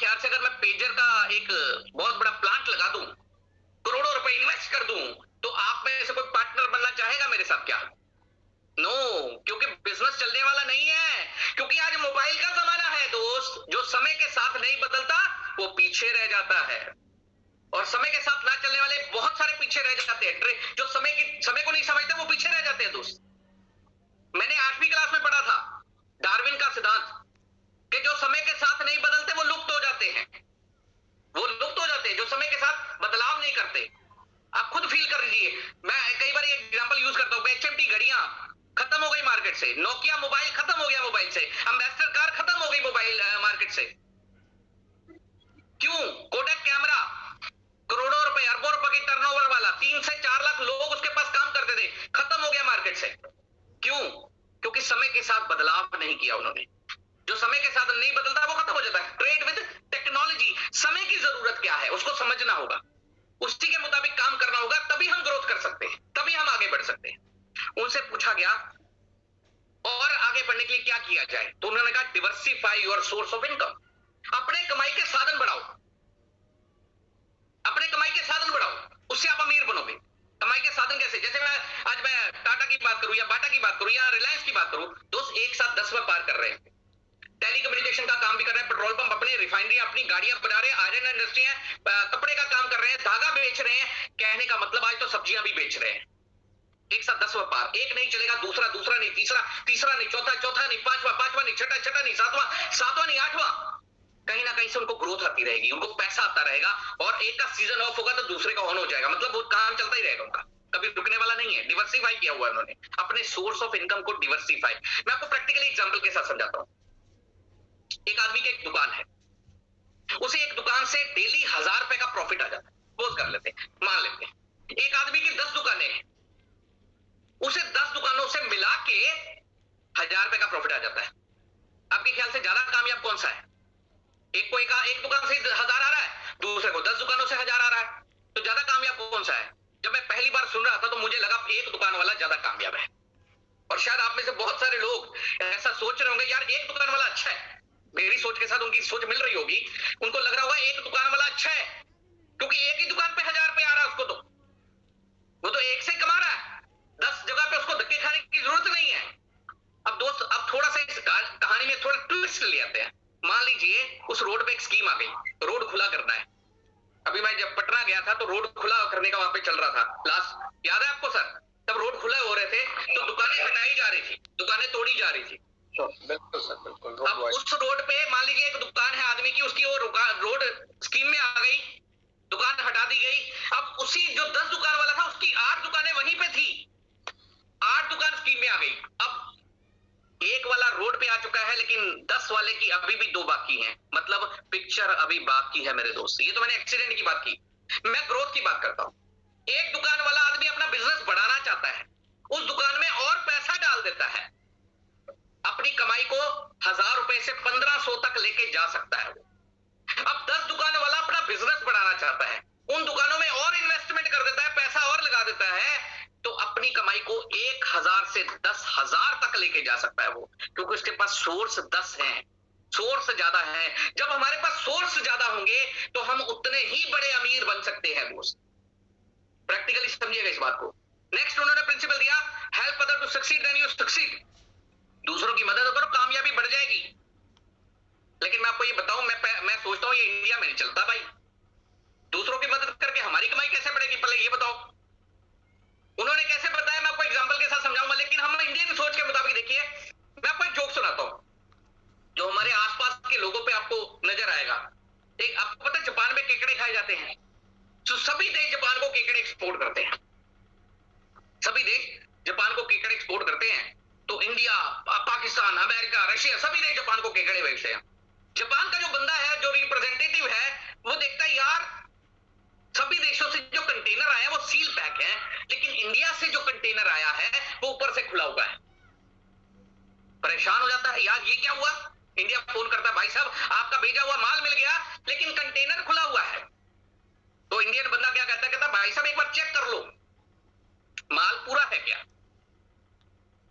ख्याल से अगर मैं पेजर का एक बहुत बड़ा प्लांट लगा दूं, करोड़ों रुपए इन्वेस्ट कर दूं, तो आप में से कोई पार्टनर बनना चाहेगा मेरे साथ क्या? नो क्योंकि बिजनेस चलने वाला नहीं है, क्योंकि आज मोबाइल का जमाना है दोस्त। जो समय के साथ नहीं बदलता वो पीछे रह जाता है, और समय के साथ ना चलने वाले बहुत सारे पीछे रह जाते हैं। जो समय को नहीं समझते वो पीछे रह जाते हैं दोस्त। मैंने 8वीं क्लास में पढ़ा था डार्विन का सिद्धांत, कि जो समय के साथ नहीं बदलते वो लुप्त हो जाते हैं। वो लुप्त हो जाते हैं जो समय के साथ बदलाव नहीं करते। आप खुद फील कर लीजिए। मैं कई बार ये एग्जांपल यूज करता हूं, एचएमटी घड़ियां खत्म हो गई मार्केट से, नोकिया मोबाइल खत्म हो गया मोबाइल से, एम्बेसडर कार खत्म हो गई मोबाइल मार्केट से। क्यों? कोडक कैमरा करोड़ों रुपए अरबों रुपए की टर्नओवर वाला 3 से 4 लाख लोग उसके पास काम करते थे, खत्म हो गया मार्केट से। क्यों? क्योंकि समय के साथ बदलाव नहीं किया उन्होंने। जो समय के साथ नहीं बदलता वो खत्म हो जाता है। ट्रेड विद टेक्नोलॉजी, समय की जरूरत क्या है उसको समझना होगा, उसी के मुताबिक काम करना होगा, तभी हम ग्रोथ कर सकते हैं, तभी हम आगे बढ़ सकते हैं। उनसे पूछा गया और आगे बढ़ने के लिए क्या किया जाए, तो उन्होंने कहा diversify your source of income. अपने कमाई के साधन बढ़ाओ, अपने कमाई के साधन बढ़ाओ, उससे आप अमीर बनोगे। कमाई के साधन कैसे? जैसे मैं टाटा की बात करूं या बाटा की बात करूं या रिलायंस की बात करूं, दोस्त एक साथ 10 में पार कर रहे हैं। टेलीकम्युनिकेशन का काम भी कर रहे हैं, पेट्रोल पंप अपने, रिफाइनरी अपनी, गाड़ियां बना रहे हैं, आयरन इंडस्ट्री है, कपड़े का काम कर रहे हैं, धागा बेच रहे हैं। कहने का मतलब आज तो सब्जियां भी बेच रहे हैं। एक साथ 10 पार। एक नहीं चलेगा, दूसरा नहीं, तीसरा नहीं, चौथा नहीं, पांचवा नहीं, छठा नहीं, सातवां नहीं, आठवां। कहीं ना कहीं से उनको ग्रोथ आती रहेगी, उनको पैसा आता रहेगा, और एक का सीजन ऑफ होगा तो दूसरे का ऑन हो जाएगा। मतलब वो काम चलता ही रहेगा उनका, कभी रुकने वाला नहीं है। डिवर्सिफाई किया हुआ है उन्होंने, अपने सोर्स ऑफ इनकम को डिवर्सिफाई। मैं आपको प्रैक्टिकली एग्जांपल के साथ समझाता हूं। एक आदमी की एक दुकान है, उसे एक दुकान से डेली 1000 रुपए का प्रॉफिट आ जाता है। सपोज कर लेते हैं, मान लेते हैं एक आदमी की 10 दुकानें हैं, उसे 10 दुकानों से मिला के 1000 रुपए का प्रॉफिट आ जाता है। आपके ख्याल से ज्यादा कामयाब कौन सा है? एक दुकान से 1000 आ रहा है, दूसरे को 10 दुकानों से 1000 आ रहा है, तो ज्यादा कामयाब कौन सा है? जब मैं पहली बार सुन रहा था तो मुझे लगा एक दुकान वाला ज्यादा कामयाब है। और शायद आप में से बहुत सारे लोग ऐसा सोच रहे होंगे, यार एक दुकान वाला अच्छा है। मेरी सोच के साथ उनकी सोच मिल रही होगी, उनको लग रहा होगा एक दुकान वाला अच्छा है, क्योंकि एक ही दुकान पे 1000 रुपए आ रहा है उसको, तो वो तो एक से कमा रहा है, 10 जगह पे उसको धक्के खाने की जरूरत नहीं है। अब दोस्त, अब थोड़ा सा इस कहानी में थोड़ा ट्विस्ट ले आते हैं। मान लीजिए उस रोड पे एक स्कीम आ गई, रोड खुला करना है। अभी मैं जब पटना गया था तो रोड खुला करने का वहां पे चल रहा था, लास्ट याद है आपको सर? तब रोड खुले हो रहे थे तो दुकानें हटाई जा रही थी, दुकानें तोड़ी जा रही थी। बिल्कुल सर, बिल्कुल। अब उस रोड पे मान लीजिए एक दुकान है आदमी की, उसकी वो रोड स्कीम में आ गई, दुकान हटा दी गई। अब उसी जो 10 दुकान वाला था उसकी 8 दुकानें वहीं पे थी, 8 दुकान स्कीम में आ गई। अब एक वाला रोड पे आ चुका है, लेकिन 10 वाले की अभी भी 2 बाकी हैं। मतलब पिक्चर अभी बाकी है मेरे दोस्त। ये तो मैंने एक्सीडेंट की बात की, मैं ग्रोथ की बात करता हूं। एक दुकान वाला आदमी अपना बिजनेस बढ़ाना चाहता है, उस दुकान में और पैसा डाल देता है, अपनी कमाई को 1000 रुपए से 1500 तक लेके जा सकता है वो। अब 10 दुकान वाला अपना बिजनेस बढ़ाना चाहता है, उन दुकानों में और इन्वेस्टमेंट कर देता है, पैसा और लगा देता है, तो अपनी कमाई को 1000 से 10,000 तक लेके जा सकता है वो, क्योंकि उसके पास सोर्स 10 हैं, सोर्स ज्यादा है। जब हमारे पास सोर्स ज्यादा होंगे तो हम उतने ही बड़े अमीर बन सकते हैं दोस्त। प्रैक्टिकली समझिएगा इस बात को। नेक्स्ट उन्होंने प्रिंसिपल दिया, help other to succeed then you succeed. दूसरों की मदद करो, कामयाबी बढ़ जाएगी। लेकिन मैं आपको ये बताऊं, मैं सोचता हूं ये इंडिया में नहीं चलता भाई। दूसरों की मदद करके हमारी कमाई कैसे बढ़ेगी, पहले ये बताओ। उन्होंने कैसे बताया, मैं आपको एग्जांपल के साथ समझाऊंगा, लेकिन हम इंडियन सोच के मुताबिक देखिए। मैं आपको एक जोक सुनाता हूं जो हमारे आसपास के लोगों पे आपको नजर आएगा। एक आपको पता है जापान में केकड़े खाए जाते हैं, तो सभी देश जापान को केकड़े एक्सपोर्ट करते हैं, सभी देश जापान को केकड़े एक्सपोर्ट करते हैं। तो इंडिया, पाकिस्तान, अमेरिका, रशिया, सभी देश जापान को केकड़े बेचते हैं। जापान का जो बंदा है, जो रिप्रेजेंटेटिव है, वो देखता है यार सभी देशों से जो कंटेनर आया वो सील पैक है, लेकिन इंडिया से जो कंटेनर आया है वो ऊपर से खुला हुआ है। परेशान हो जाता है, यार ये क्या हुआ। इंडिया फोन करता है, भाई साहब आपका भेजा हुआ माल मिल गया लेकिन कंटेनर खुला हुआ है। तो इंडियन बंदा क्या कहता है, कहता भाई साहब एक बार चेक कर लो माल पूरा है क्या।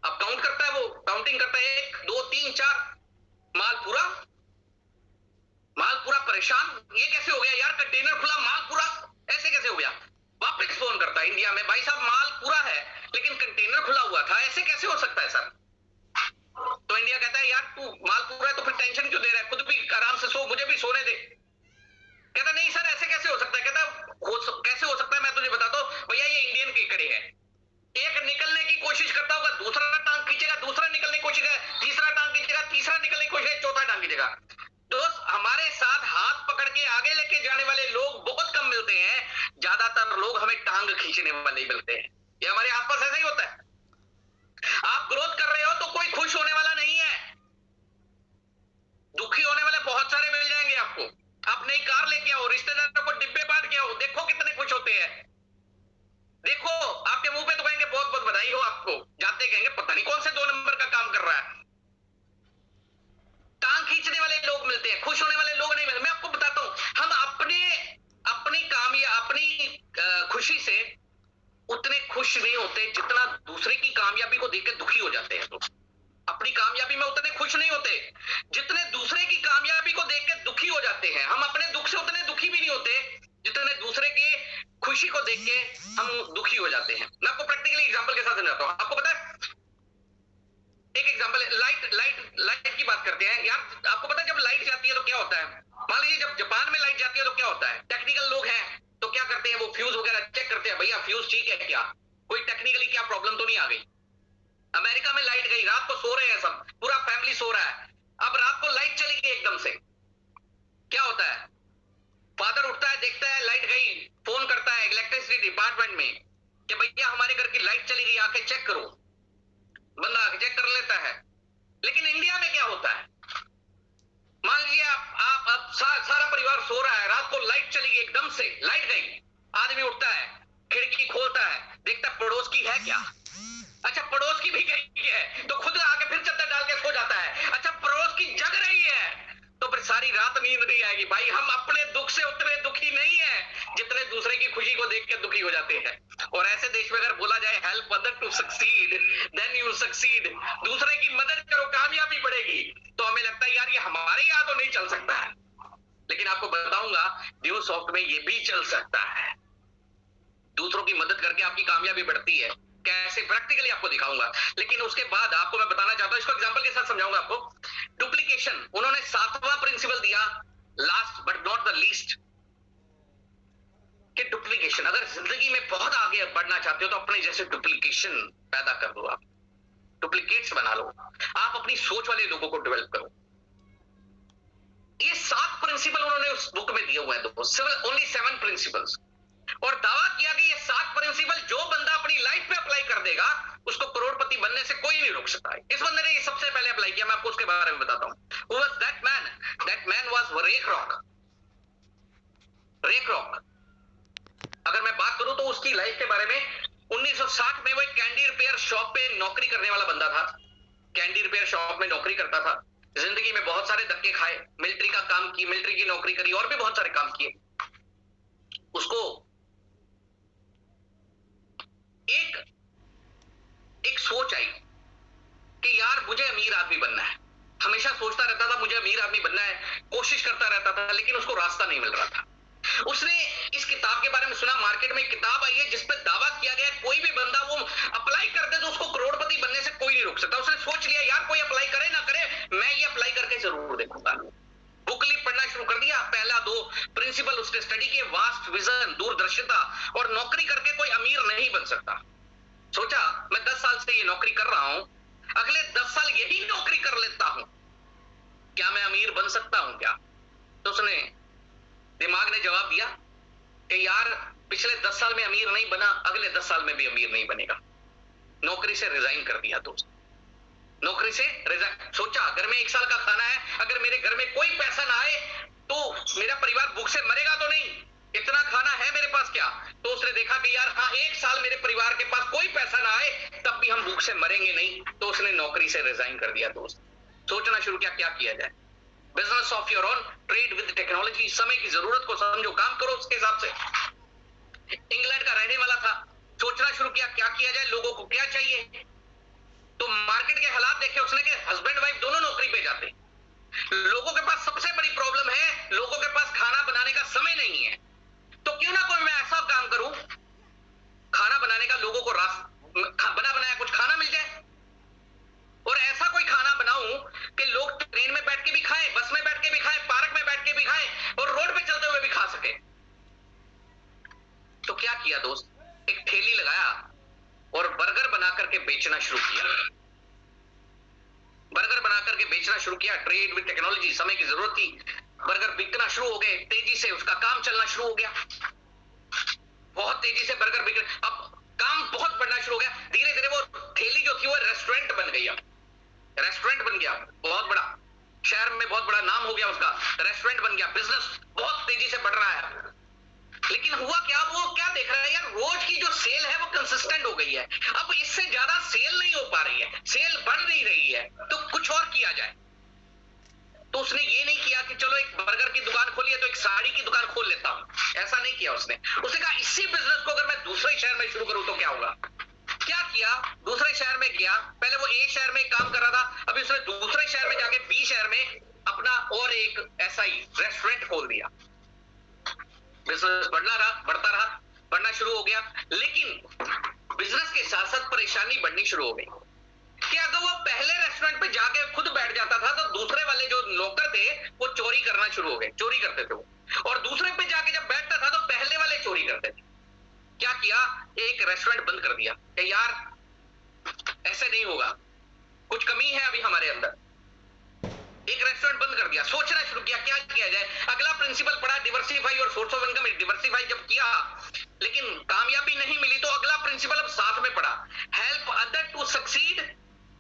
अब काउंट करता है, वो काउंटिंग करता है, 1 2 3 4, माल पूरा, माल पूरा। परेशान, ये कैसे हो गया यार, कंटेनर खुला, माल पूरा, ऐसे कैसे हो गया? वापस फोन करता है इंडिया में, भाई साहब माल पूरा है लेकिन कंटेनर खुला हुआ था, ऐसे कैसे हो सकता है सर? तो इंडिया कहता है यार तू माल पूरा है तो फिर टेंशन क्यों दे रहा है, खुद भी आराम से सो, मुझे भी सोने दे। कहता नहीं सर ऐसे कैसे हो सकता है, कहता कैसे हो सकता है, मैं तुझे बताता हूं भैया, ये इंडियन केकड़े है, एक निकलने की कोशिश करता होगा, दूसरा टांग खींचेगा, दूसरा निकलने की कोशिश करेगा, तीसरा टांग खींचेगा, तीसरा निकलने की कोशिश करेगा, चौथा टांग खींचेगा। दोस्त हमारे साथ हाथ पकड़ के आगे लेके जाने वाले लोग बहुत कम मिलते हैं, ज्यादातर लोग हमें टांग खींचने वाले मिलते हैं। ये हमारे आसपास ऐसा ही होता है। आप ग्रोथ कर रहे हो तो कोई खुश होने वाला नहीं है, दुखी होने वाले बहुत सारे मिल जाएंगे आपको। आप नई कार लेके आओ, रिश्तेदारों को डिब्बे बांट के आओ, देखो कितने खुश होते हैं। देखो आपके मुंह पे तो कहेंगे बहुत बहुत बधाई हो आपको, जाते कहेंगे पता नहीं कौन से 2 नंबर का काम कर रहा है। टांग खींचने वाले लोग मिलते हैं, खुश होने वाले लोग नहीं मिलते। मैं आपको बताता हूं, हम अपनी खुशी से उतने खुश नहीं होते जितना दूसरे की कामयाबी को देख के दुखी हो जाते हैं। तो अपनी कामयाबी में उतने खुश नहीं होते जितने दूसरे की कामयाबी को देख के दुखी हो जाते हैं। हम अपने दुख से उतने दुखी भी नहीं होते जितने दूसरे की खुशी को देख के हम दुखी हो जाते हैं। मैं आपको प्रैक्टिकली एग्जांपल के साथ समझाता हूं। आपको पता है, एक एग्जांपल है, लाइट की बात करते हैं यार। आपको पता है जब लाइट जाती है तो क्या होता है? मान लीजिए जब जापान में लाइट जाती है तो क्या होता है? टेक्निकल लोग हैं तो क्या करते हैं, वो फ्यूज वगैरह चेक करते हैं, भैया फ्यूज ठीक है क्या, कोई टेक्निकली क्या प्रॉब्लम तो नहीं आ गई। अमेरिका में लाइट गई, रात को सो रहे हैं सब, पूरा फैमिली सो रहा है, अब रात को लाइट चली गई एकदम से, क्या होता है? फादर उठता है, देखता है लाइट गई, फोन करता है इलेक्ट्रिसिटी डिपार्टमेंट में कि भैया हमारे घर की लाइट चली गई, आके चेक करो। बंदा आके चेक कर लेता है। लेकिन इंडिया में क्या होता है? मान लीजिए आप सारा परिवार सो रहा है, रात को लाइट चली गई, एकदम से लाइट गई, आदमी उठता है, खिड़की खोलता है, देखता पड़ोस की है क्या, अच्छा पड़ोस की भी गई है, तो खुद आके फिर चद्दर डाल के सो जाता है, अच्छा पड़ोस की जग रही है, तो फिर सारी रात नींद नहीं आएगी। भाई हम अपने दुख से उतने दुखी नहीं है जितने दूसरे की खुशी को देख के दुखी हो जाते हैं। और ऐसे देश में अगर बोला जाए help other to succeed then you succeed, दूसरे की मदद करो कामयाबी बढ़ेगी, तो हमें लगता है यार ये हमारे यहाँ तो नहीं चल सकता है। लेकिन आपको बताऊंगा ड्यूसॉफ्ट में ये भी चल सकता है। दूसरों की मदद करके आपकी कामयाबी बढ़ती है, कैसे प्रैक्टिकली आपको दिखाऊंगा। लेकिन उसके बाद आपको मैं बताना चाहता हूं, इसको एग्जांपल के साथ समझाऊंगा आपको। डुप्लीकेशन, उन्होंने 7वां प्रिंसिपल दिया, last but not the least, कि डुप्लीकेशन, अगर जिंदगी में बहुत आगे बढ़ना चाहते हो तो अपने जैसे डुप्लीकेशन पैदा कर दो, आप डुप्लीकेट्स बना लो, आप अपनी सोच वाले लोगों को डेवलप करो। ये 7 प्रिंसिपल उन्होंने उस बुक में दिए हुए हैं, ओनली 7 प्रिंसिपल्स, और दावा किया कि ये 7 प्रिंसिपल जो बंदा अपनी लाइफ पे अप्लाई कर देगा उसको करोड़पति बनने से कोई नहीं रोक सकता। इस बंदे ने ये सबसे पहले अप्लाई किया, मैं आपको उसके बारे में बताता हूं। Who was that man? That man was रे क्रोक। रे क्रोक, अगर मैं बात करूं तो उसकी लाइफ के बारे में, 1960 में वो एक कैंडी रिपेयर शॉप पे नौकरी करने वाला बंदा था। कैंडी रिपेयर शॉप में नौकरी करता था, जिंदगी में बहुत सारे धक्के खाए, मिलिट्री का काम की, मिलिट्री की नौकरी करी और भी बहुत सारे काम किए। उसको एक सोच आई कि यार मुझे अमीर आदमी बनना है। हमेशा सोचता रहता था मुझे अमीर आदमी बनना है, कोशिश करता रहता था, लेकिन उसको रास्ता नहीं मिल रहा था। उसने इस किताब के बारे में सुना, मार्केट में एक किताब आई है जिसपे दावा किया गया है कोई भी बंदा वो अप्लाई कर दे तो उसको करोड़पति बनने से कोई नहीं रोक सकता। उसने सोच लिया यार कोई अप्लाई करे ना करे, मैं ये अप्लाई करके जरूर देखूंगा। बुकलीप पढ़ना शुरू कर दिया, पहला 2 प्रिंसिपल उसने स्टडी किए, वास्ट विजन, दूरदर्शिता, और नौकरी करके कोई अमीर नहीं बन सकता। सोचा मैं 10 साल से ये नौकरी कर रहा हूं, अगले 10 साल यही नौकरी कर लेता हूं, क्या मैं अमीर बन सकता हूं क्या? तो उसने, दिमाग ने जवाब दिया कि यार पिछले 10 साल में अमीर नहीं बना, अगले 10 साल में भी अमीर नहीं बनेगा। नौकरी से रिजाइन कर दिया दोस्त, नौकरी से रिजाइन। सोचा घर में 1 साल का खाना है, अगर मेरे घर में कोई पैसा ना आए तो मेरा परिवार भूख से मरेगा तो नहीं, इतना खाना है मेरे पास क्या? तो उसने देखा कि यार हाँ 1 साल मेरे परिवार के पास कोई पैसा ना आए तब भी हम भूख से मरेंगे नहीं, तो उसने नौकरी से रिजाइन कर दिया दोस्त। सोचना शुरू किया क्या किया जाए। Business of your own, trade with technology, समय की जरूरत को समझो, काम करो उसके हिसाब से। इंग्लैंड का रहने वाला था, सोचना शुरू किया क्या किया जाए, लोगों को क्या चाहिए। तो मार्केट के हालात देखे उसने कि हस्बैंड वाइफ दोनों नौकरी पे जाते, लोगों के पास सबसे बड़ी प्रॉब्लम है, लोगों के पास खाना बनाने का समय नहीं है। तो क्यों ना कोई मैं ऐसा काम करूं, खाना बनाने का, लोगों को बना बनाया कुछ खाना मिल जाए, और ऐसा कोई खाना बनाऊं कि लोग ट्रेन में बैठ के भी खाएं, बस में बैठ के भी खाएं, पार्क में बैठ के भी खाएं और रोड पे चलते हुए भी खा सके। तो क्या किया दोस्त, एक ठेली लगाया और बर्गर बना करके बेचना शुरू किया। बर्गर बना करके बेचना शुरू किया। ट्रेड विद टेक्नोलॉजी, समय की जरूरत थी, बर्गर बिकना शुरू हो गए, तेजी से उसका काम चलना शुरू हो गया, बहुत तेजी से बर्गर बिक, अब काम बहुत बढ़ना शुरू हो गया। धीरे धीरे वो ठेली जो थी वो रेस्टोरेंट बन गई। अब रेस्टोरेंट बन गया, बहुत बड़ा, शहर में बहुत बड़ा नाम हो गया उसका, रेस्टोरेंट बन गया, बिजनेस बहुत तेजी से बढ़ रहा है। लेकिन हुआ क्या, वो क्या देख रहा है यार, रोज की जो सेल है वो कंसिस्टेंट हो गई है, अब इससे ज्यादा सेल नहीं हो पा रही है, सेल बढ़ नहीं रही है, तो कुछ और किया जाए। तो उसने ये नहीं किया कि चलो एक बर्गर की दुकान खोली है तो एक साड़ी की दुकान खोल लेता हूं, ऐसा नहीं किया उसने कहा इसी बिजनेस को अगर मैं दूसरे शहर में शुरू करूं तो क्या होगा। क्या किया, दूसरे शहर में गया, पहले वो एक शहर में काम कर रहा था, अभी उसने दूसरे शहर में जाके बी शहर में अपना और एक ऐसा ही रेस्टोरेंट खोल दिया। बिजनेस बढ़ता रहा, बढ़ना शुरू हो गया, लेकिन बिजनेस के साथ साथ परेशानी बढ़नी शुरू हो गई कि अगर वो पहले रेस्टोरेंट पे जाके खुद बैठ जाता था तो दूसरे वाले जो नौकर थे वो चोरी करना शुरू हो गए, चोरी करते थे वो, और दूसरे पे जाके जब बैठता था तो पहले वाले चोरी करते थे। क्या किया, एक रेस्टोरेंट बंद कर दिया कि यार ऐसे नहीं होगा, कुछ कमी है अभी हमारे अंदर, एक रेस्टोरेंट बंद कर दिया। सोचना शुरू किया क्या किया जाए। अगला प्रिंसिपल पड़ा डिवर्सिफाई और सोर्स ऑफ इनकम। डिवर्सिफाई जब किया लेकिन कामयाबी नहीं मिली तो अगला प्रिंसिपल अब साथ में पड़ा, help other to succeed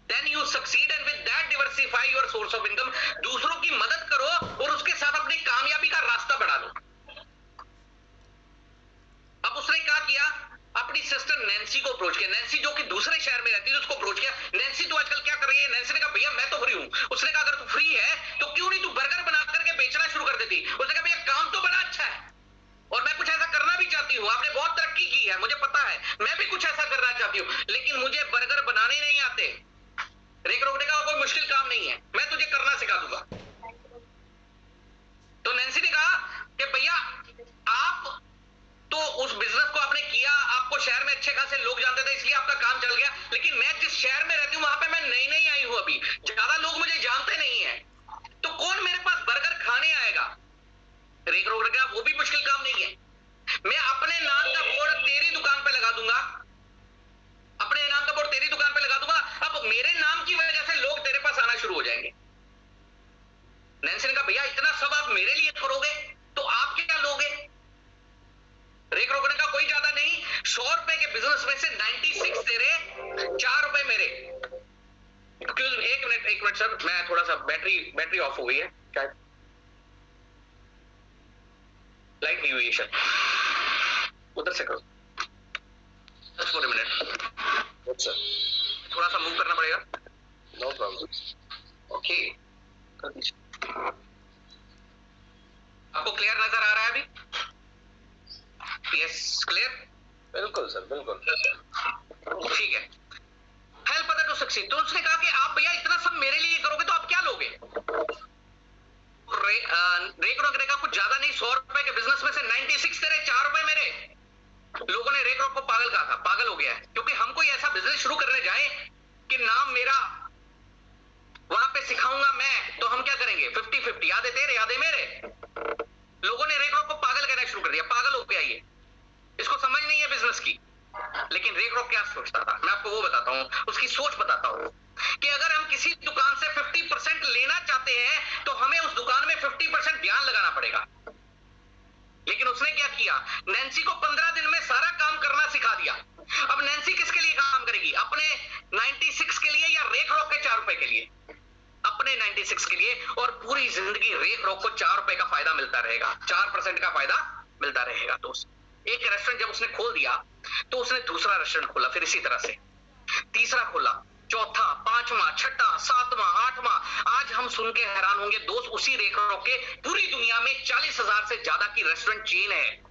then you succeed and with that diversify your source of income. दूसरों की मदद करो और उसके साथ अपनी कामयाबी का रास्ता बढ़ा लो। अब उसने क्या किया, अपनी सिस्टर नैन्सी को अप्रोच किया, नैन्सी जो कि दूसरे शहर में रहती है उसको अप्रोच किया, नैन्सी तू आजकल क्या कर रही है। नैन्सी ने कहा भैया मैं तो फ्री हूं। उसने कहा अगर तू फ्री है तो क्यों नहीं तू बर्गर बना करके बेचना शुरू कर देती। उसने कहा भैया काम तो बड़ा अच्छा है और मैं कुछ ऐसा करना भी चाहती हूँ, आपने बहुत तरक्की की है, मुझे पता है, मैं भी कुछ ऐसा करना चाहती हूँ, लेकिन मुझे बर्गर बनाने नहीं आते। रेक रोकने का कोई मुश्किल काम नहीं है, मैं तुझे करना सिखा दूंगा। तो नैन्सी ने कहा कि भैया आप तो उस बिजनेस को आपने किया, आपको शहर में अच्छे खासे लोग जानते थे इसलिए आपका काम चल गया, लेकिन मैं जिस शहर में रहती हूँ वहां पे मैं नई नई आई हूं, अभी ज्यादा लोग मुझे जानते नहीं है, तो कौन मेरे पास बर्गर खाने आएगा। रेक रोक का वो भी मुश्किल काम नहीं है, मैं अपने नाम का बोर्ड तेरी दुकान पे लगा दूंगा, अपने नाम का बोर्ड तेरी दुकान पे लगा दूंगा, अब मेरे नाम की वजह से लोग तेरे पास आना शुरू हो जाएंगे। नैन्सी ने कहा भैया इतना सब आप मेरे लिए करोगे तो आप क्या लोगे। रेक रोकने का कोई ज्यादा नहीं, 100 रुपए के बिजनेस में से 96 तेरे, 4 रुपए मेरे। एक मिनट सर, मैं थोड़ा सा बैटरी ऑफ हो गई है शायद, लाइट नहीं हुई है शायद, उधर से करो, just for a minute sir, थोड़ा सा मूव करना पड़ेगा। No problem. ओके, आपको क्लियर नजर आ रहा है अभी। यस क्लियर, बिल्कुल सर, बिल्कुल ठीक है। हेल्प अदर टू सक्सीड, तो उसने कहा कि आप भैया इतना सब मेरे लिए करोगे तो आप क्या लोगे। रेक रॉक ने कहा कुछ ज्यादा नहीं, 100 रुपए के बिजनेस में से 96 तेरे, 4 रुपए मेरे। लोगों ने रेक रॉक को पागल कहा था, पागल हो गया है, क्योंकि हम कोई ऐसा बिजनेस शुरू करने जाए कि नाम मेरा वहां पे सिखाऊंगा मैं, तो हम क्या करेंगे 50-50, आधे तेरे आधे मेरे। लोगों ने रेक रॉक को पागल कहना शुरू कर दिया, पागल हो गया ये, इसको समझ नहीं है बिजनेस की। लेकिन रेक रॉक क्या सोचता था, मैं आपको वो बताता हूं, उसकी सोच बताता हूं कि अगर हम किसी दुकान से 50% लेना चाहते हैं तो हमें उस दुकान में 50% ध्यान लगाना पड़ेगा। लेकिन उसने क्या किया, नैन्सी को 15 दिन में सारा काम करना सिखा दिया। अब नैन्सी किसके लिए काम करेगी, अपने 96 के लिए या रेक रॉक के 4 रुपए के लिए। अपने 96 के लिए, और पूरी जिंदगी रेक रॉक को 4 रुपए का फायदा मिलता रहेगा, 4% का फायदा मिलता रहेगा। दोस्त, एक रेस्टोरेंट जब उसने खोल दिया तो उसने दूसरा रेस्टोरेंट खोला, फिर इसी तरह से तीसरा खोला, चौथा, पांचवा, छठा, सातवां, आठवां। आज हम सुन के हैरान होंगे दोस्त, उसी रेक रॉक के पूरी दुनिया में 40,000 से ज्यादा की रेस्टोरेंट चेन है,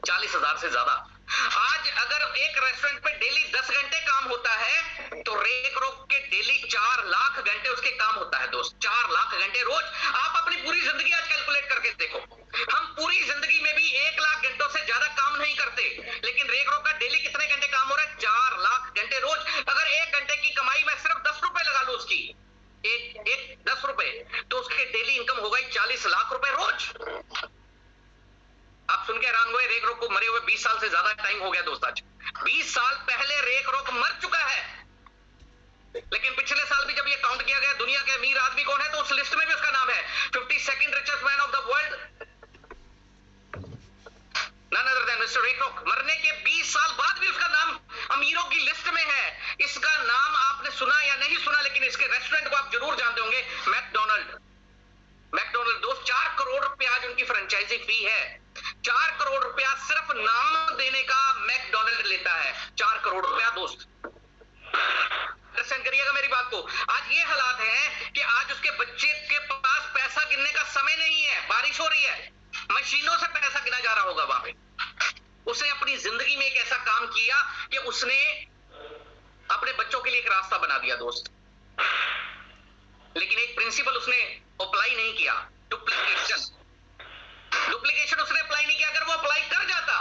40,000 से ज्यादा। आज अगर एक रेस्टोरेंट पे डेली 10 घंटे काम होता है तो रेक रॉक के डेली 4 लाख घंटे उसके काम होता है दोस्त, 4 लाख घंटे रोज। आप अपनी पूरी जिंदगी आज कैलकुलेट करके देखो, हम पूरी जिंदगी में भी 1 लाख घंटों से ज्यादा काम नहीं करते, लेकिन रेक रॉक का डेली कितने घंटे काम हो रहा है? 4 लाख घंटे रोज। अगर 1 घंटे की कमाई में सिर्फ 10 रुपए लगा लो उसकी, एक 10 रुपए, तो उसके डेली इनकम हो गई 40 लाख रुपए रोज। आप सुन के हैरान हुए, रेक रॉक को मरे हुए 20 साल से ज्यादा टाइम हो गया दोस्त। आज 20 साल पहले रेक रॉक मर चुका है, लेकिन पिछले साल भी जब ये काउंट किया गया दुनिया के अमीर आदमी कौन है, तो उस लिस्ट में भी उसका नाम है 52nd richest man of the world, none other than Mr. रेक रॉक। मरने के 20 साल बाद भी उसका नाम अमीरों की लिस्ट में है। इसका नाम आपने सुना या नहीं सुना, लेकिन इसके रेस्टोरेंट को आप जरूर जानते होंगे, मैकडोनल्ड। मैकडोनल्ड दोस्त 4 करोड़ रुपया आज उनकी फ्रेंचाइजी फी है। 4 करोड़ रुपया सिर्फ नाम देने का मैकडोनल्ड लेता है, 4 करोड़ रुपया दोस्त। अंडरस्टैंड करिएगा मेरी बात को। आज ये हालात है कि आज उसके बच्चे के पास पैसा गिनने का समय नहीं है। बारिश हो रही है, मशीनों से पैसा गिना जा रहा होगा वहां पे। उसने अपनी जिंदगी में एक ऐसा काम किया कि उसने अपने बच्चों के लिए एक रास्ता बना दिया दोस्त, लेकिन एक प्रिंसिपल उसने अप्लाई नहीं किया, डुप्लीकेशन उसने अप्लाई नहीं किया। अगर वो अप्लाई कर जाता,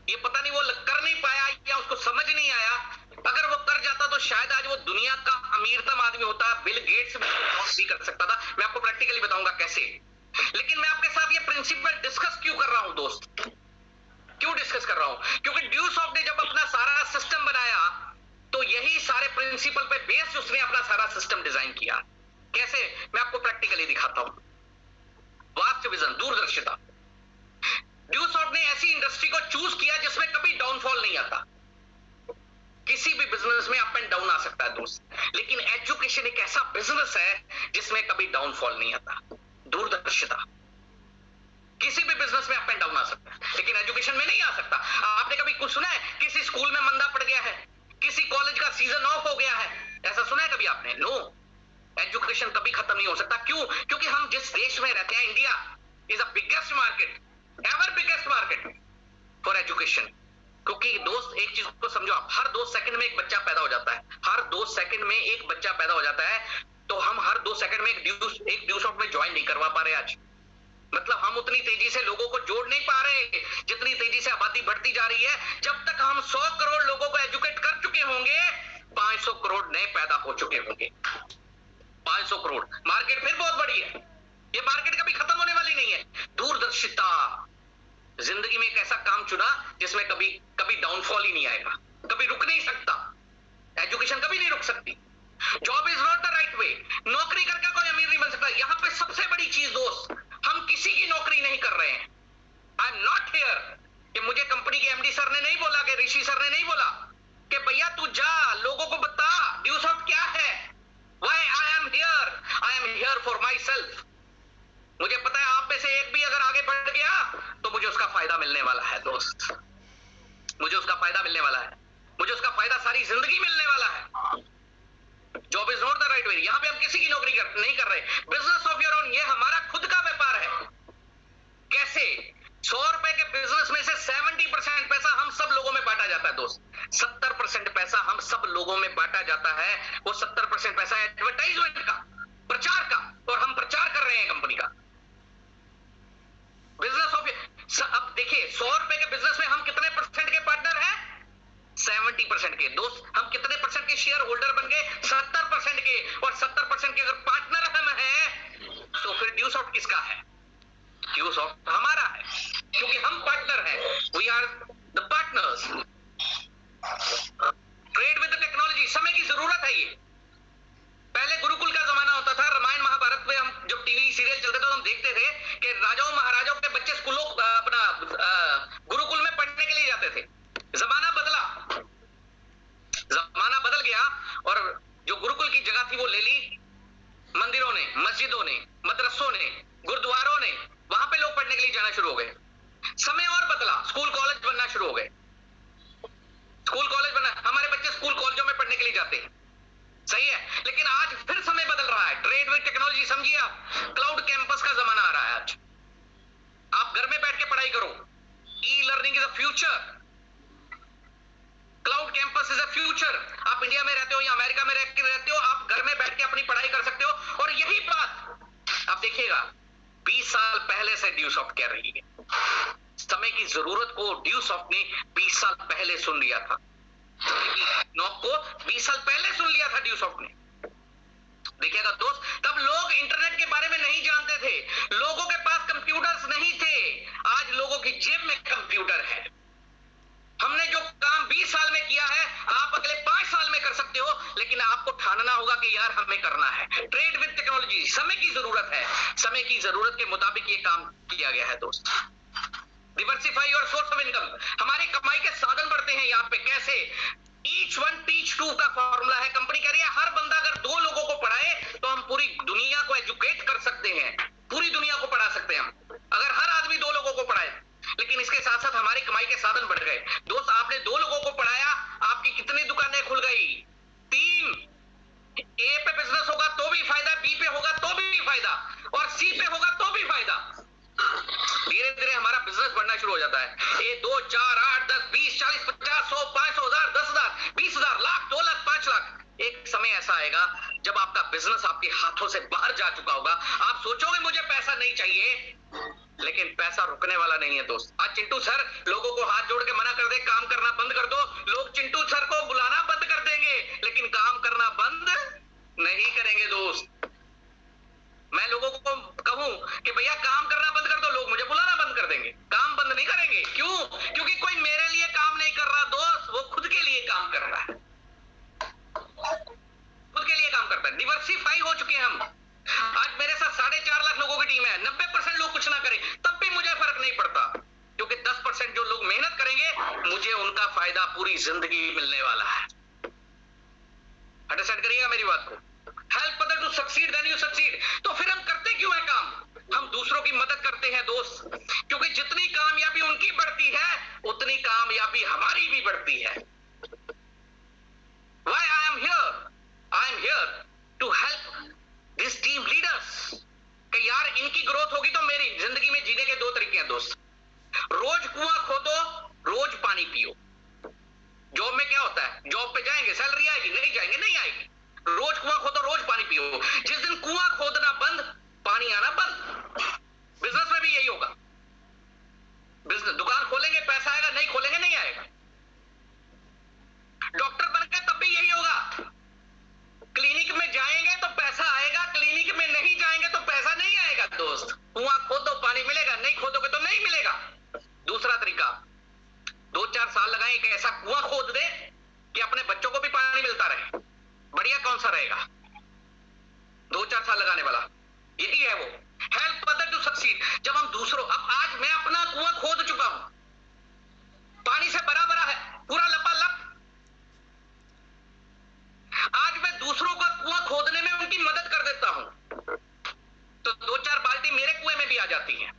ये पता नहीं वो कर नहीं पाया या उसको समझ नहीं आया, अगर वो कर जाता तो शायद आज वो दुनिया का अमीरतम आदमी होता, बिल गेट्स भी कर सकता था। मैं आपको प्रैक्टिकली बताऊंगा कैसे। लेकिन मैं आपके साथ ये प्रिंसिपल डिस्कस क्यों कर रहा हूं दोस्त? क्यों डिस्कस कर रहा हूं? क्योंकि ड्यूसॉफ्ट ने जब अपना सारा सिस्टम बनाया तो यही सारे प्रिंसिपल पे बेस्ड उसने अपना सारा सिस्टम डिजाइन किया। कैसे? मैं आपको प्रैक्टिकली दिखाता हूं। वास्ट विजन, दूरदर्शिता। ड्यूसॉफ्ट ने ऐसी इंडस्ट्री को चूज किया जिसमें कभी डाउनफॉल नहीं आता। किसी भी बिजनेस में अप एंड डाउन आ सकता है दोस्त, लेकिन एजुकेशन एक ऐसा बिजनेस है जिसमें कभी डाउनफॉल नहीं आता। दूरदर्शिता। किसी भी बिजनेस में अप एंड डाउन आ सकता है, लेकिन एजुकेशन में नहीं आ सकता। आपने कभी कुछ सुना है किसी स्कूल में मंदा पड़ गया है, किसी कॉलेज का सीजन ऑफ हो गया है? ऐसा सुना है कभी आपने? नो। एजुकेशन कभी खत्म नहीं हो सकता। क्यों? क्योंकि हम जिस देश में रहते हैं, India is the biggest market, ever biggest market for education. क्योंकि दोस्त एक चीज को समझो आप, हर 2 सेकंड में एक बच्चा पैदा हो जाता है, हर 2 सेकंड में एक बच्चा पैदा हो जाता है। तो हम हर 2 सेकंड में एक ड्यूसॉफ्ट में ज्वाइन नहीं करवा पा रहे आज। मतलब हम उतनी तेजी से लोगों को जोड़ नहीं पा रहे जितनी तेजी से आबादी बढ़ती जा रही है। जब तक हम 100 करोड़ लोगों को एजुकेट कर चुके होंगे, 500 करोड़ नए पैदा हो चुके होंगे। 500 करोड़, मार्केट फिर बहुत बड़ी है। ये मार्केट कभी खत्म होने वाली नहीं है। दूरदर्शिता। जिंदगी में एक ऐसा काम चुना जिसमें कभी डाउनफॉल ही नहीं आएगा, कभी रुक नहीं सकता। एजुकेशन कभी नहीं रुक सकती। Job is not the right way. नौकरी करके कोई अमीर नहीं बन सकता। यहां पे सबसे बड़ी चीज दोस्त, हम किसी की नौकरी नहीं कर रहे हैं। आई एम नॉट हियर कि मुझे कंपनी के एमडी सर ने नहीं बोला, कि ऋषि सर ने नहीं बोला कि भैया तू जा लोगों को बता ड्यूसॉफ्ट क्या है। Why I am here? I am here for my self. मुझे पता है आप में से एक भी अगर आगे बढ़ गया तो मुझे उसका फायदा मिलने वाला है दोस्त, मुझे उसका फायदा मिलने वाला है, मुझे उसका फायदा सारी जिंदगी मिलने वाला है। Job is not the right way. यहां पे हम किसी की नौकरी नहीं कर रहे। बिजनेस ऑफ योर ओन, ये हमारा खुद का व्यापार है। कैसे? 100 रुपए के बिजनेस में से 70% पैसा हम सब लोगों में बांटा जाता है दोस्त। 70% पैसा हम सब लोगों में बांटा जाता है। वो 70% पैसा है एडवर्टाइजमेंट का, प्रचार का, और हम प्रचार कर रहे हैं कंपनी का। बिजनेस ऑफ, अब देखिए 100 रुपए के बिजनेस में हम कितने परसेंट के पार्टनर हैं? 70% के। दोस्त हम कितने परसेंट के शेयर होल्डर बन गए? 70% के। और 70% के अगर पार्टनर हम हैं तो फिर ड्यूसॉफ्ट किसका है? ड्यूसॉफ्ट हमारा है, क्योंकि हम पार्टनर हैं। We are the partners. Trade with technology. समय की जरूरत है ये। पहले गुरुकुल का जमाना होता था। रामायण महाभारत में हम जब टीवी सीरियल चलते थे तो हम देखते थे कि राजाओं महाराजाओं के बच्चे स्कूलों अपना गुरुकुल में पढ़ने के लिए जाते थे। जमाना बदला, जमाना बदल गया और जो गुरुकुल की जगह थी वो ले ली मंदिरों ने, मस्जिदों ने, मदरसों ने, गुरुद्वारों ने। वहां पे लोग पढ़ने के लिए जाना शुरू हो गए। समय और बदला, स्कूल कॉलेज बनना शुरू हो गए। स्कूल कॉलेज बना, हमारे बच्चे स्कूल कॉलेजों में पढ़ने के लिए जाते हैं, सही है। लेकिन आज फिर समय बदल रहा है। ट्रेड विद टेक्नोलॉजी, समझिए आप, क्लाउड कैंपस का जमाना आ रहा है। आज आप घर में बैठ के पढ़ाई करो। E learning is the future. Cloud campus is a future. आप इंडिया में रहते हो या अमेरिका में रहते हो, आप घर में बैठ के अपनी पढ़ाई कर सकते हो। और यही बात आप देखिएगा 20 साल पहले से ड्यूसॉफ्ट कह रही है। समय की जरूरत को ड्यूसॉफ्ट ने 20 साल पहले सुन लिया था। नॉक को 20 साल पहले सुन लिया था ड्यूसॉफ्ट ने। देखिएगा दोस्त, तब लोग इंटरनेट के बारे में नहीं जानते थे, लोगों के पास कंप्यूटर्स नहीं थे। आज लोगों की जेब में कंप्यूटर है। हमने जो काम 20 साल में किया है, आप अगले 5 साल में कर सकते हो, लेकिन आपको ठानना होगा कि यार हमें करना है। ट्रेड विद टेक्नोलॉजी, समय की जरूरत है, समय की जरूरत के मुताबिक ये काम किया गया है दोस्त। Diversify your source of income, हमारी कमाई के साधन बढ़ते हैं यहाँ पे। कैसे? ईच वन टीच टू का फॉर्मूला है। कंपनी कह रही है हर बंदा अगर 2 लोगों को पढ़ाए तो हम पूरी दुनिया को एजुकेट कर सकते हैं, पूरी दुनिया को पढ़ा सकते हैं हम, अगर हर आदमी 2 लोगों को पढ़ाए। लेकिन इसके साथ साथ हमारी कमाई के साधन बढ़ गए। दोस्त, आपने 2 लोगों को पढ़ाया, आपकी कितनी दुकानें खुल गई? 3। ए पे बिजनेस होगा तो भी फायदा, बी पे होगा तो भी फायदा, और सी पे होगा तो भी फायदा। धीरे धीरे हमारा बिजनेस बढ़ना शुरू हो जाता है। 1 2 4 8 10 20 40 50 100 500 1000 10,000 20,000 लाख 2 लाख 5 लाख। एक समय ऐसा आएगा जब आपका बिजनेस आपके हाथों से बाहर जा चुका होगा। आप सोचोगे मुझे पैसा नहीं चाहिए, लेकिन पैसा रुकने वाला नहीं है दोस्त। आज चिंटू सर लोगों को हाथ जोड़ के मना कर दे, काम करना बंद कर दो, लोग चिंटू सर को बुलाना बंद कर देंगे, लेकिन काम करना बंद नहीं करेंगे दोस्त। मैं लोगों को कहूं कि भैया काम करना बंद कर दो, लोग मुझे बुलाना बंद कर देंगे, काम बंद नहीं करेंगे। क्यों? क्योंकि कोई मेरे लिए काम नहीं कर रहा दोस्त, वो खुद के लिए काम कर रहा है, खुद के लिए काम करता है। डिवर्सिफाई हो चुके हैं हम। आज मेरे साथ 4.5 लाख लोगों की टीम है। 90% लोग कुछ ना करें तब भी मुझे फर्क नहीं पड़ता, क्योंकि 10% जो लोग मेहनत करेंगे मुझे उनका फायदा पूरी जिंदगी मिलने वाला है। अंडरस्टैंड करिएगा मेरी बात को। Help other to succeed then you succeed. तो फिर हम करते क्यों है काम? हम दूसरों की मदद करते हैं दोस्त, क्योंकि जितनी कामयाबी उनकी बढ़ती है उतनी कामयाबी हमारी भी बढ़ती है। Why I am here? I am here to help these team leaders। कि यार इनकी ग्रोथ होगी तो मेरी जिंदगी में जीने के 2 तरीके हैं दोस्त। रोज कुआं खोदो, रोज पानी पियो। जॉब में क्या होता है? जॉब पे जाएंगे, सैलरी आएगी, नहीं जाएंगे नहीं आएगी। रोज कुआं खोदो, रोज पानी पियो। जिस दिन कुआं खोदना बंद, पानी आना बंद। बिजनेस में भी यही होगा। बिजनेस दुकान खोलेंगे पैसा आएगा, नहीं खोलेंगे नहीं आएगा। डॉक्टर बन के तब भी यही होगा। क्लिनिक में जाएंगे तो पैसा आएगा, क्लिनिक में नहीं जाएंगे तो पैसा नहीं आएगा दोस्त। कुआं खोदो पानी मिलेगा, नहीं खोदोगे तो नहीं मिलेगा। दूसरा तरीका, 2-4 साल लगाए एक ऐसा कुआं खोद दे कि अपने बच्चों को भी पानी मिलता रहे। बढ़िया कौन सा रहेगा? 2-4 साल लगाने वाला यही है वो। Help other to succeed. जब हम दूसरों, अब आज मैं अपना कुआं खोद चुका हूं, पानी से भरा भरा है, पूरा लपालप। आज मैं दूसरों का कुआं खोदने में उनकी मदद कर देता हूं, तो 2-4 बाल्टी मेरे कुएं में भी आ जाती हैं।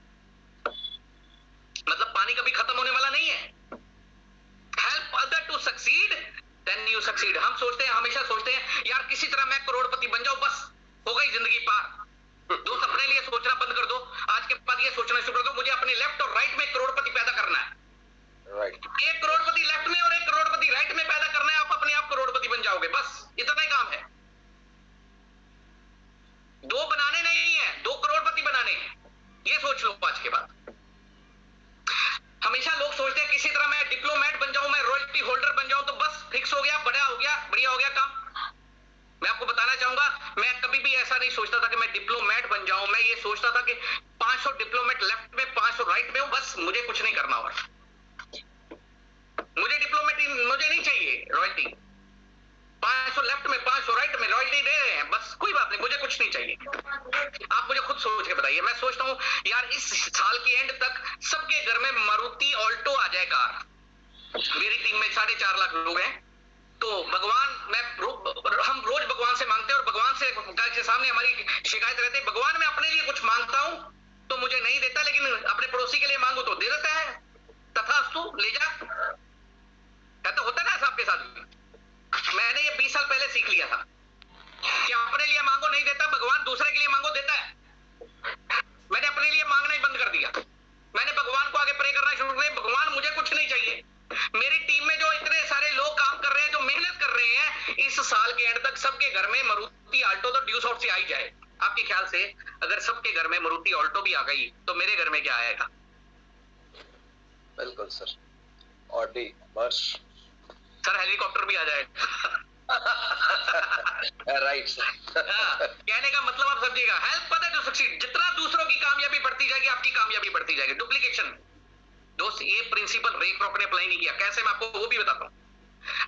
मतलब पानी कभी खत्म होने वाला नहीं है। Help other to succeed then you succeed. हम सोचते हैं, हमेशा सोचते हैं यार किसी तरह मैं करोड़पति बन जाऊं, बस हो गई जिंदगी पार। दोस्त, अपने लिए सोचना बंद कर दो। आज के बाद ये सोचना शुरू कर दो मुझे अपने लेफ्ट और राइट में करोड़पति पैदा करना है। एक करोड़पति लेफ्ट में और एक करोड़पति राइट में पैदा करना है, आप अपने आप करोड़पति बन जाओगे। बस इतना ही काम है। 2 बनाने नहीं है, 2 करोड़पति बनाने हैं। ये सोच लो आज के बाद। हमेशा लोग सोचते हैं किसी तरह मैं डिप्लोमेट बन जाऊं, मैं रॉयल्टी होल्डर बन जाऊं तो बस फिक्स हो गया, बड़ा हो गया, बढ़िया हो गया काम। मैं आपको बताना चाहूंगा, मैं कभी भी ऐसा नहीं सोचता था कि मैं डिप्लोमेट बन जाऊं। मैं ये सोचता था कि 500 डिप्लोमेट लेफ्ट में 500 राइट में हो, बस मुझे कुछ नहीं करना और मुझे डिप्लोमेट मुझे नहीं चाहिए रॉयल्टी। 500 लेफ्ट में 500 राइट में रॉयल्टी दे रहे हैं, बस कोई बात नहीं, मुझे कुछ नहीं चाहिए। आप मुझे खुद सोच के बताइए। मैं सोचता हूं यार इस साल के एंड तक सबके घर में मारुति ऑल्टो आ जाए कार। मेरी टीम में 4.5 लाख लोग हैं, तो भगवान हम रोज भगवान से मांगते हैं और भगवान से सामने हमारी शिकायत रहती है, भगवान मैं अपने लिए कुछ मांगता हूं तो मुझे नहीं देता, लेकिन अपने पड़ोसी के लिए मांगो तो दे देता है। तथास्तु, ले जा। तो होता है ना सबके साथ भी। मैंने ये 20 साल पहले सीख लिया था कि अपने लिए मांगो नहीं देता, भगवान दूसरे के लिए मांगो देता है। मैंने अपने लिए मांगना ही बंद कर दिया। मैंने भगवान को आगे प्रे करना शुरू कर दिया, भगवान मुझे कुछ नहीं चाहिए। मेरी टीम में जो इतने सारे लोग से अगर सबके घर में मारुति ऑल्टो भी आ गई तो मेरे घर में क्या आएगा? बिल्कुल सर, ऑडी, मर्स, सर हेलीकॉप्टर भी आ जाएगा। Right sir. कहने का मतलब आप समझिएगा, हेल्प पता है टू सक्सीड, जितना दूसरों की कामयाबी बढ़ती जाएगी आपकी कामयाबी बढ़ती जाएगी। डुप्लीकेशन दोस्त, ये प्रिंसिपल रे क्रॉक ने अप्लाई नहीं किया। कैसे, मैं आपको वो भी बताता हूँ।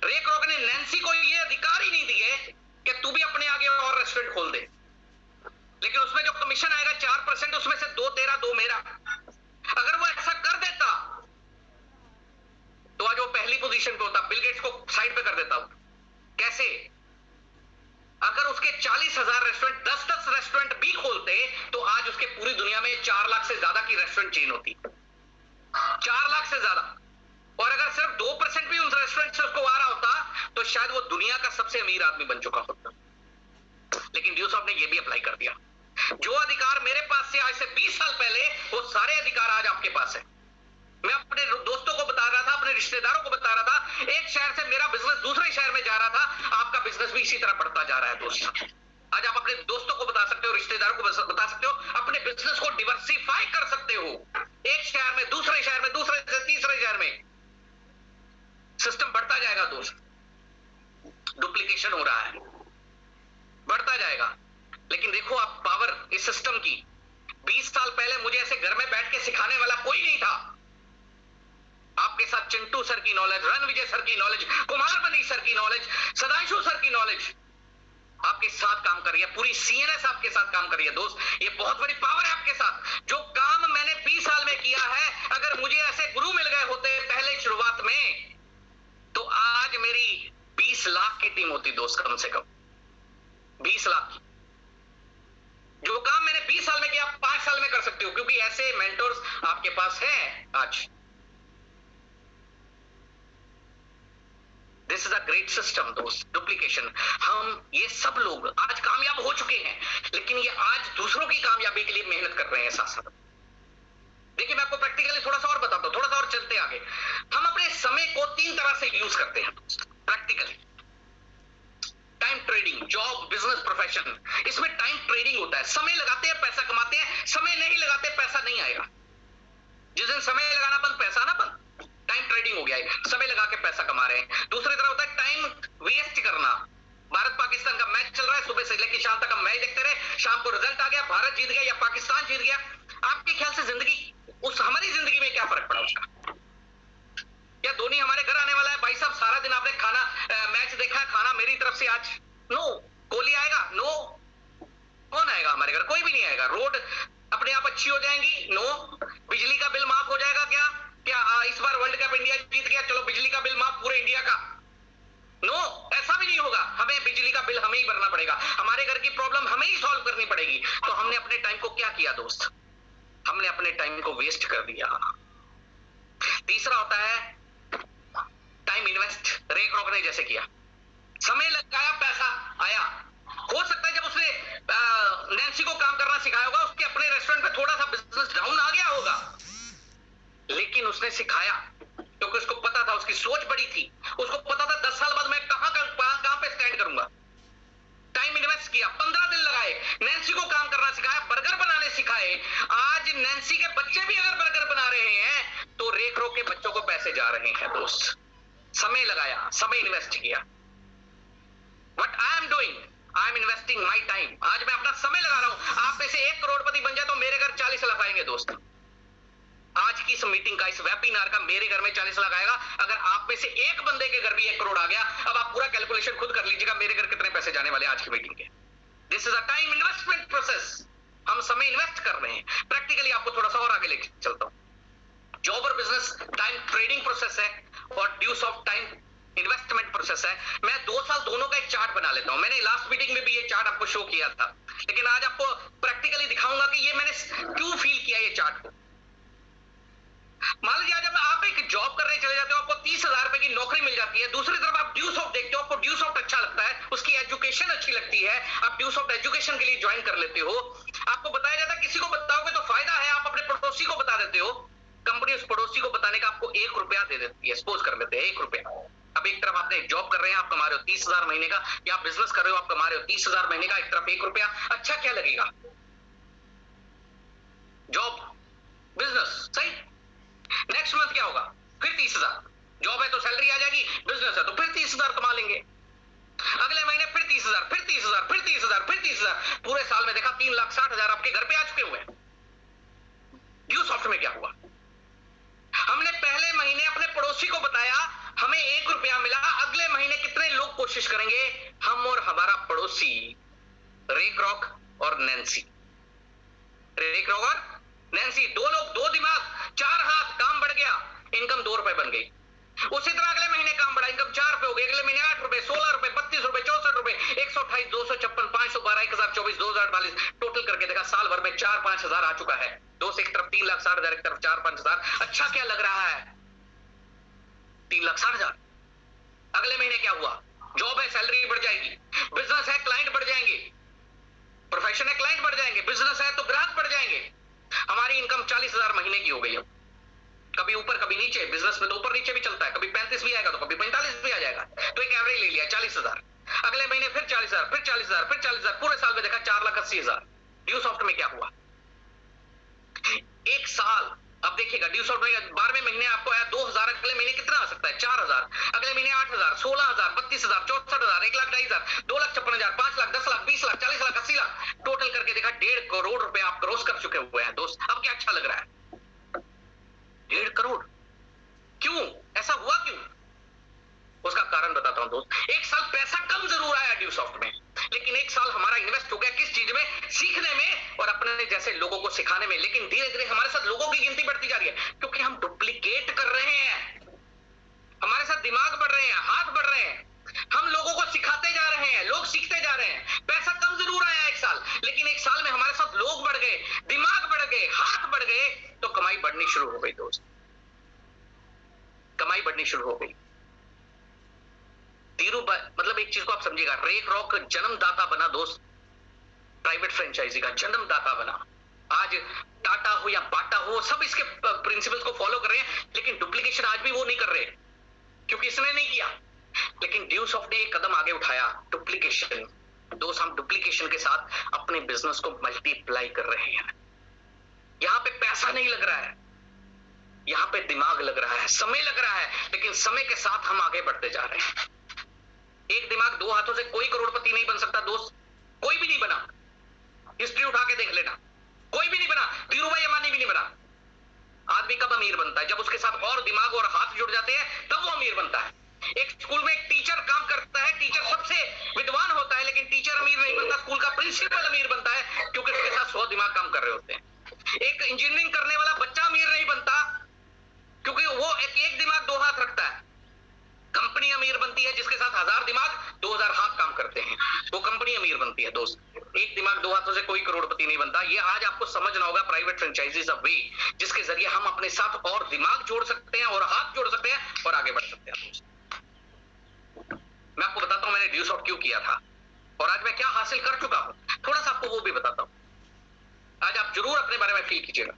रे क्रॉक ने नैन्सी को ये अधिकार ही नहीं दिए कि तू भी अपने आगे और रेस्टोरेंट खोल दे, लेकिन उसमें जो कमीशन आएगा 4%, उसमें से 2 तेरा 2 मेरा। अगर वो ऐसा कर देता तो आज वो पहली पोजीशन पे होता, बिल गेट्स को साइड पे कर देता हूं। कैसे? अगर उसके 40,000 रेस्टोरेंट 10-10 रेस्टोरेंट भी खोलते तो आज उसके पूरी दुनिया में 4 लाख से ज्यादा की रेस्टोरेंट चेन होती, 4 लाख से ज्यादा। और अगर सिर्फ 2% भी उन रेस्टोरेंट से उसको आ रहा होता तो शायद वो दुनिया का सबसे अमीर आदमी बन चुका होता। लेकिन ड्यू साहब ने ये भी अप्लाई कर दिया। जो अधिकार मेरे पास से आज से 20 साल पहले, वो सारे अधिकार आज आपके पास है। मैं अपने दोस्तों को बता रहा था, अपने रिश्तेदारों को बता रहा था, एक शहर से मेरा बिजनेस दूसरे शहर में जा रहा था, आपका बिजनेस भी इसी तरह बढ़ता जा रहा है दोस्त। आज आप अपने दोस्तों को बता सकते हो, रिश्तेदारों को बता सकते हो, अपने बिजनेस को डिवर्सिफाई कर सकते हो। एक शहर में दूसरे शहर में, दूसरे से तीसरे शहर में सिस्टम बढ़ता जाएगा दोस्त। डुप्लीकेशन हो रहा है, बढ़ता जाएगा। लेकिन देखो आप पावर इस सिस्टम की, 20 साल पहले मुझे ऐसे घर में बैठ के सिखाने वाला कोई नहीं था। आपके साथ चिंटू सर की नॉलेज, रणविजय सर की नॉलेज, कुमार बनी सर की नॉलेज, सदांशु सर की नॉलेज आपके साथ काम कर रही है, पूरी सीएनएस आपके साथ काम कर रही है दोस्त। ये बहुत बड़ी पावर है आपके साथ। जो काम मैंने 20 साल में किया है, अगर मुझे ऐसे गुरु मिल गए होते पहले शुरुआत में, तो आज मेरी 20 लाख की टीम होती दोस्त, कम से कम 20 लाख। जो काम मैंने 20 साल में किया, 5 साल में कर सकते हो, क्योंकि ऐसे मेंटर्स आपके पास हैं आज। This is a great system दोस्त, डुप्लीकेशन। हम ये सब लोग आज कामयाब हो चुके हैं, लेकिन ये आज दूसरों की कामयाबी के लिए मेहनत कर रहे हैं साथ साथ। देखिए मैं आपको प्रैक्टिकली थोड़ा सा और बताता हूं, थोड़ा सा और चलते आगे। हम अपने समय को 3 तरह से यूज करते हैं practically. Time trading, job, business, profession, इसमें टाइम ट्रेडिंग होता है। समय लगाते हैं, पैसा कमाते हैं, समय नहीं लगाते, पैसा नहीं आएगा। जिस दिन समय लगाना बंद, पैसा ना बंद, टाइम ट्रेडिंग हो गया है, समय लगा के पैसा कमा रहे हैं। दूसरी तरह होता है टाइम वेस्ट करना। भारत पाकिस्तान का मैच चल रहा है, सुबह से लेकर शाम तक हम मैच देखते रहे, शाम को रिजल्ट आ गया, भारत जीत गया या पाकिस्तान जीत गया। आपके ख्याल से जिंदगी, उस हमारी जिंदगी में क्या फर्क पड़ा उसका? क्या धोनी हमारे घर आने वाला है? भाई साहब सारा दिन आपने खाना मैच देखा है, खाना मेरी तरफ से आज नो। कोहली आएगा? नो। कौन आएगा हमारे घर? कोई भी नहीं आएगा। रोड अपने आप अच्छी हो जाएंगी? नो। बिजली का बिल माफ हो जाएगा क्या? क्या इस बार वर्ल्ड कप इंडिया जीत गया, चलो बिजली का बिल माफ पूरे इंडिया का? नो, ऐसा भी नहीं होगा। हमें बिजली का बिल हमें ही भरना पड़ेगा, हमारे घर की प्रॉब्लम हमें ही सॉल्व करनी पड़ेगी। तो हमने अपने टाइम को क्या किया दोस्त? हमने अपने टाइम को वेस्ट कर दिया। तीसरा होता है टाइम इन्वेस्ट। रे क्रॉक ने जैसे किया, समय लगाया, पैसा आया। हो सकता है जब उसने नैन्सी को काम करना सिखाया होगा, उसके अपने रेस्टोरेंट पे थोड़ा सा बिजनेस डाउन आ गया होगा, लेकिन उसने सिखाया क्योंकि उसको पता था, उसकी सोच बड़ी थी, उसको पता था 10 साल बाद मैं कहां पे स्टैंड करूंगा। टाइम इन्वेस्ट किया, 15 दिन लगाए, नैन्सी को काम करना सिखाया, बर्गर बनाने सिखाए। आज नैन्सी के बच्चे भी अगर बर्गर बना रहे हैं तो रे क्रॉक के बच्चों को पैसे जा रहे हैं दोस्त। समय लगाया, समय इन्वेस्ट किया। What I am doing, I am investing my time. आज मैं अपना समय लगा रहा हूं। आप में से 1 करोड़पति बन जाए तो मेरे घर 40 लाख आएंगे दोस्त। आज की इस मीटिंग का, इस वेबिनार का मेरे घर में 40 लाख आएगा। अगर आप में से एक बंदे के घर भी 1 करोड़ आ गया, अब आप पूरा कैलकुलेशन खुद कर लीजिएगा मेरे घर कितने पैसे जाने वाले आज की मीटिंग के। This is a time investment process. हम समय इन्वेस्ट कर रहे हैं। प्रैक्टिकली आपको थोड़ा सा और आगे लेके चलता हूं। जॉब और बिजनेस टाइम ट्रेडिंग प्रोसेस है और ड्यूस ऑफ टाइम इन्वेस्टमेंट प्रोसेस है। मैं 2 साल दोनों का एक चार्ट बना लेता हूं। मैंने लास्ट मीटिंग में भी ये चार्ट आपको शो किया था, लेकिन आज आपको प्रैक्टिकली दिखाऊंगा कि ये मैंने क्यों फील किया ये चार्ट को। मान लीजिए जब आप एक जॉब करने चले जाते हो, आपको 30,000 रुपए की नौकरी मिल जाती है। दूसरी तरफ आप ड्यू सॉफ्ट देखते हो, आपको ड्यू सॉफ्ट अच्छा लगता है, उसकी एजुकेशन अच्छी लगती है, आप ड्यू सॉफ्ट एजुकेशन के लिए ज्वाइन कर लेते हो। आपको बताया जाता है, किसी को बताओगे तो फायदा है, आप अपने पड़ोसी को बता देते हो। कंपनी उस पड़ोसी को बताने का आपको 1 रुपया दे देती है। सपोज कर लेते हैं 1 रुपया। अब एक तरफ आपने जॉब कर रहे हैं, आप कमा रहे हो 30,000 महीने का, या आप बिजनेस कर रहे हो, आप कमा रहे हो 30,000 महीने का, एक तरफ 1 रुपया। अच्छा क्या लगेगा? 30,000 कमा लेंगे। अगले महीने फिर 30,000, फिर 30,000, फिर 30,000, फिर 30,000। पूरे साल में देखा 3,60,000 आपके घर पे आ चुके हुए हैं। ड्यूसॉफ्ट में क्या हुआ? हमने पहले महीने अपने पड़ोसी को बताया, हमें 1 रुपया मिला। अगले महीने कितने लोग कोशिश करेंगे? हम और हमारा पड़ोसी रे krok और नैन्सी। रे krok और नैन्सी, 2 लोग, 2 दिमाग, 4 हाथ, काम बढ़ गया, इनकम 2 रुपए बन गई। उसी तरह अगले महीने काम बढ़ा, इनकम 4 रुपए हो गई। अगले महीने 8 रुपए, 16 रुपए, 32 रुपए, 64 रुपए, 128, 256, 512, 1024, 2048। टोटल करके देखा साल भर में 4-5 हजार आ चुका है। दोस्त एक तरफ 3,60,000, एक तरफ 4-5 हजार। अच्छा क्या लग रहा है? 3,60,000। अगले महीने क्या हुआ? जॉब है, सैलरी बढ़ जाएगी। बिजनेस है, क्लाइंट बढ़ जाएंगे। प्रोफेशन है, क्लाइंट बढ़ जाएंगे। बिजनेस है तो ग्राहक बढ़ जाएंगे। हमारी इनकम 40,000 महीने की हो गई। अब कभी ऊपर कभी नीचे, बिजनेस में तो ऊपर नीचे भी चलता है, कभी 35 भी आएगा तो कभी 45 भी आ जाएगा। तो एक एवरेज ले लिया 40,000। अगले महीने फिर 40,000, फिर 40,000, फिर 40,000। पूरे साल में देखा 4,80,000। ड्यूसॉफ्ट में क्या हुआ? एक साल, अब देखिएगा ड्यूसॉफ्ट में 12वें महीने आपको आया 2,000। अगले महीने कितना आ सकता है? 4,000। अगले महीने 8,000, 16,000, 32,000, 64,000, 1,02,500, 2,56,000, 5 लाख, 10 लाख, 20 लाख, 40 लाख, 80 लाख। टोटल करके देखा 1.5 करोड़ रुपए आप क्रॉस कर चुके हुए हैं दोस्त। अब क्या अच्छा लग रहा है? 1.5 करोड़। क्यों ऐसा हुआ? क्यों? उसका कारण बताता हूं दोस्त। एक साल पैसा कम जरूर आया ड्यूसॉफ्ट में, लेकिन एक साल हमारा इन्वेस्ट हो गया किस चीज में? सीखने में और अपने जैसे लोगों को सिखाने में। लेकिन धीरे धीरे हमारे साथ लोगों की गिनती बढ़ती जा रही है, क्योंकि हम डुप्लीकेट कर रहे हैं। हमारे साथ दिमाग बढ़ रहे हैं, हाथ बढ़ रहे हैं, हम लोगों को सिखाते जा रहे हैं, लोग सीखते जा रहे हैं। पैसा कम जरूर आया एक साल, लेकिन एक साल में हमारे साथ लोग बढ़ गए, दिमाग बढ़ गए, हाथ बढ़ गए, तो कमाई बढ़नी शुरू हो गई दोस्त। कमाई बढ़नी शुरू हो गई। धीरूभाई, मतलब एक चीज को आप समझिएगा, रे krok जन्मदाता बना दोस्त, प्राइवेट फ्रेंचाइजी का जन्मदाता बना। आज टाटा हो या बाटा हो, सब इसके प्रिंसिपल्स को फॉलो कर रहे हैं, लेकिन डुप्लीकेशन आज भी वो नहीं कर रहे, क्योंकि इसने नहीं किया। लेकिन ड्यूसॉफ्ट ने एक कदम आगे उठाया, डुप्लीकेशन। दोस्त, हम डुप्लीकेशन के साथ अपने बिजनेस को मल्टीप्लाई कर रहे हैं। यहां पे पैसा नहीं लग रहा है, यहां पे दिमाग लग रहा है, समय लग रहा है, लेकिन समय के साथ हम आगे बढ़ते जा रहे हैं। एक दिमाग 2 हाथों से कोई करोड़पति नहीं बन सकता दोस्त, कोई भी नहीं बना। हिस्ट्री उठा के देख लेना, कोई भी नहीं बना। धीरूभाई अंबानी भी नहीं बना। आदमी कब अमीर बनता है? जब उसके साथ और दिमाग और हाथ जुड़ जाते हैं, तब वो अमीर बनता है। एक स्कूल में एक टीचर काम करता है, टीचर सबसे विद्वान होता है, लेकिन टीचर अमीर नहीं बनता। स्कूल का प्रिंसिपल अमीर बनता है, क्योंकि उसके साथ 100 दिमाग काम कर रहे होते हैं। एक इंजीनियरिंग करने वाला बच्चा अमीर नहीं बनता, क्योंकि वो एक दिमाग 2 हाथ रखता है। कंपनी अमीर बनती है जिसके साथ 1000 दिमाग 2000 हाथ काम करते हैं, वो कंपनी अमीर बनती है दोस्त। एक दिमाग 2 हाथों से कोई करोड़पति नहीं बनता। ये आज आपको समझना होगा। प्राइवेट फ्रेंचाइजीज अ वे जिसके जरिए हम अपने साथ और दिमाग जोड़ सकते हैं और हाथ जोड़ सकते हैं और आगे बढ़ सकते हैं दोस्त। मैं आपको बताता हूं मैंने ड्यूसॉफ्ट क्यों किया था और आज मैं क्या हासिल कर चुका हूं, थोड़ा सा आपको वो भी बताता हूं। आज आप जरूर अपने बारे में फील कीजिएगा।